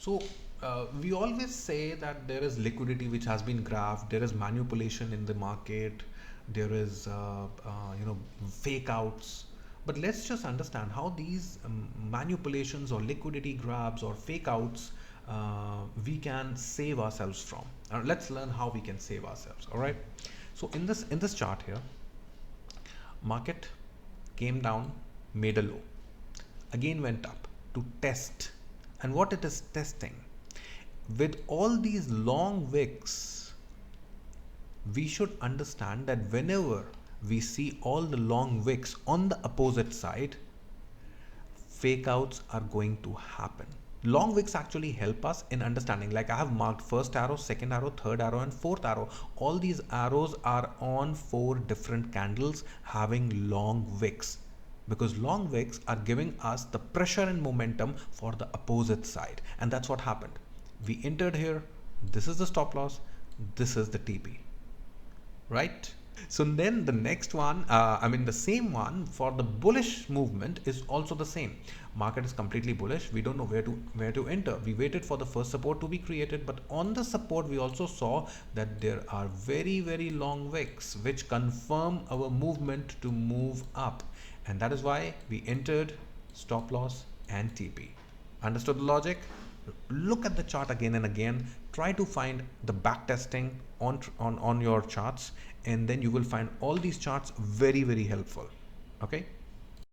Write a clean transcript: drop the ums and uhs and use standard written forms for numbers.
So we always say that there is liquidity which has been graphed, there is manipulation in the market, there is fake outs. But let's just understand how these manipulations or liquidity grabs or fake outs we can save ourselves from. Let's learn how we can save ourselves. All right. So in this chart here, market came down, made a low, again went up to test. And what it is testing, with all these long wicks, we should understand that whenever we see all the long wicks on the opposite side, fake outs are going to happen. Long wicks actually help us in understanding, like I have marked first arrow, second arrow, third arrow and fourth arrow. All these arrows are on 4 different candles having long wicks, because long wicks are giving us the pressure and momentum for the opposite side. And that's what happened. We entered here, this is the stop loss, this is the TP, right? So then the next one, the same one for the bullish movement is also the same. Market is completely bullish. We don't know where to enter. We waited for the first support to be created, but on the support we also saw that there are very, very long wicks which confirm our movement to move up. And that is why we entered, stop loss and TP. Understood the logic? Look at the chart again and again. Try to find the back testing on your charts, and then you will find all these charts very, very helpful. Okay.